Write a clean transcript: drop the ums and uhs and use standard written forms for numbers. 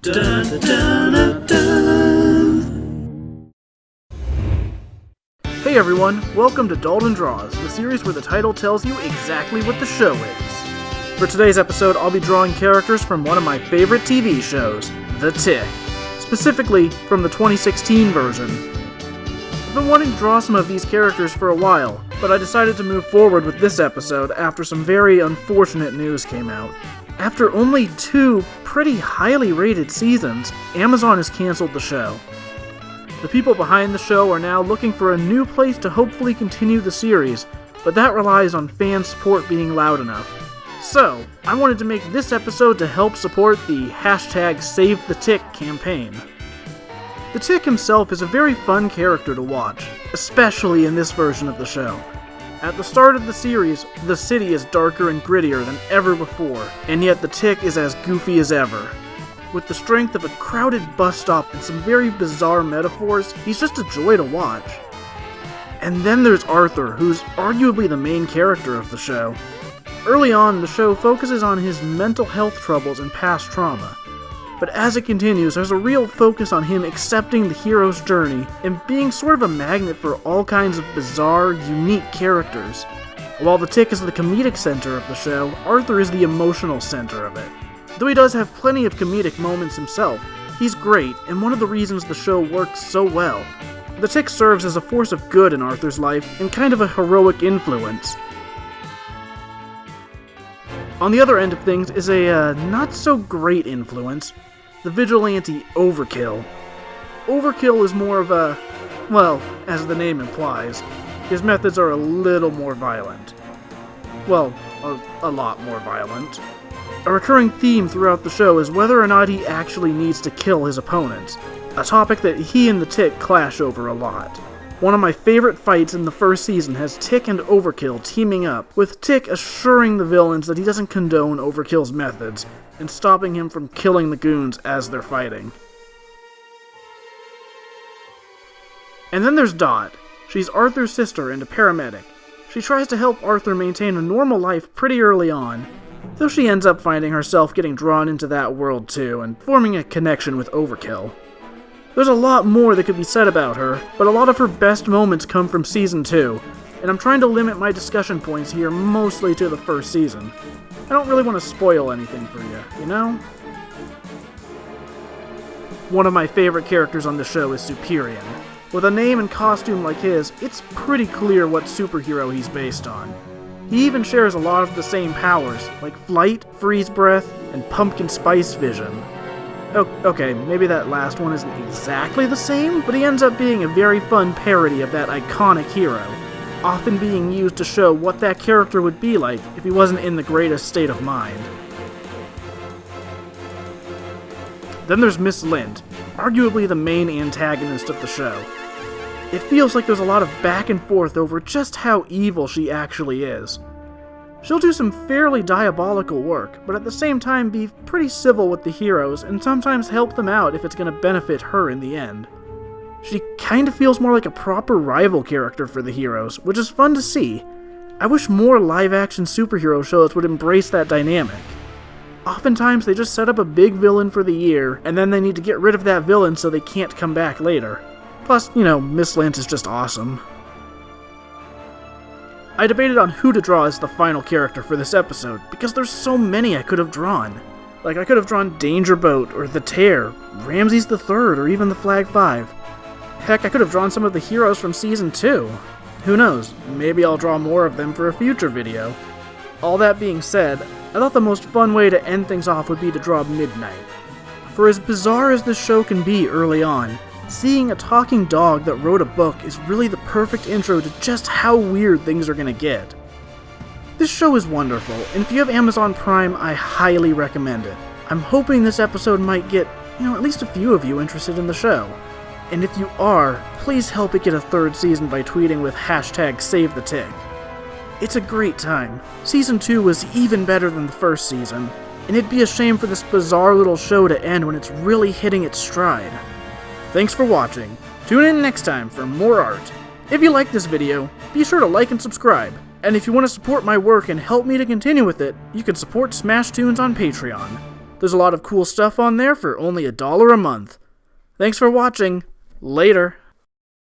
Dun, dun, dun, dun. Hey everyone, welcome to Dalton Draws, the series where the title tells you exactly what the show is. For today's episode, I'll be drawing characters from one of my favorite TV shows, The Tick, specifically from the 2016 version. I've been wanting to draw some of these characters for a while, but I decided to move forward with this episode after some very unfortunate news came out. After only 2 pretty highly rated seasons, Amazon has canceled the show. The people behind the show are now looking for a new place to hopefully continue the series, but that relies on fan support being loud enough. So, I wanted to make this episode to help support the #SaveTheTick campaign. The Tick himself is a very fun character to watch, especially in this version of the show. At the start of the series, the city is darker and grittier than ever before, and yet the Tick is as goofy as ever. With the strength of a crowded bus stop and some very bizarre metaphors, he's just a joy to watch. And then there's Arthur, who's arguably the main character of the show. Early on, the show focuses on his mental health troubles and past trauma. But as it continues, there's a real focus on him accepting the hero's journey and being sort of a magnet for all kinds of bizarre, unique characters. While the Tick is the comedic center of the show, Arthur is the emotional center of it. Though he does have plenty of comedic moments himself, he's great and one of the reasons the show works so well. The Tick serves as a force of good in Arthur's life and kind of a heroic influence. On the other end of things is a not-so-great influence, the vigilante Overkill. Overkill is more of a, well, as the name implies, his methods are a little more violent. Well, a lot more violent. A recurring theme throughout the show is whether or not he actually needs to kill his opponents, a topic that he and the Tick clash over a lot. One of my favorite fights in the first season has Tick and Overkill teaming up, with Tick assuring the villains that he doesn't condone Overkill's methods, and stopping him from killing the goons as they're fighting. And then there's Dodd. She's Arthur's sister and a paramedic. She tries to help Arthur maintain a normal life pretty early on, though she ends up finding herself getting drawn into that world too, and forming a connection with Overkill. There's a lot more that could be said about her, but a lot of her best moments come from Season 2, and I'm trying to limit my discussion points here mostly to the first season. I don't really want to spoil anything for you, you know? One of my favorite characters on the show is Superior. With a name and costume like his, it's pretty clear what superhero he's based on. He even shares a lot of the same powers, like flight, freeze breath, and pumpkin spice vision. Okay, maybe that last one isn't exactly the same, but he ends up being a very fun parody of that iconic hero, often being used to show what that character would be like if he wasn't in the greatest state of mind. Then there's Miss Lynd, arguably the main antagonist of the show. It feels like there's a lot of back and forth over just how evil she actually is. She'll do some fairly diabolical work, but at the same time be pretty civil with the heroes and sometimes help them out if it's going to benefit her in the end. She kind of feels more like a proper rival character for the heroes, which is fun to see. I wish more live-action superhero shows would embrace that dynamic. Oftentimes they just set up a big villain for the year, and then they need to get rid of that villain so they can't come back later. Plus, Miss Lynd is just awesome. I debated on who to draw as the final character for this episode, because there's so many I could have drawn. Like, I could have drawn Danger Boat, or The Tear, Ramses III, or even the Flag 5. Heck, I could have drawn some of the heroes from Season 2. Who knows, maybe I'll draw more of them for a future video. All that being said, I thought the most fun way to end things off would be to draw Midnight. For as bizarre as this show can be early on, seeing a talking dog that wrote a book is really the perfect intro to just how weird things are gonna get. This show is wonderful, and if you have Amazon Prime, I highly recommend it. I'm hoping this episode might get, at least a few of you interested in the show. And if you are, please help it get a 3rd season by tweeting with #SaveTheTick. It's a great time. Season 2 was even better than the first season, and it'd be a shame for this bizarre little show to end when it's really hitting its stride. Thanks for watching. Tune in next time for more art. If you like this video, be sure to like and subscribe. And if you want to support my work and help me to continue with it, you can support SmashToons on Patreon. There's a lot of cool stuff on there for only $1 a month. Thanks for watching. Later.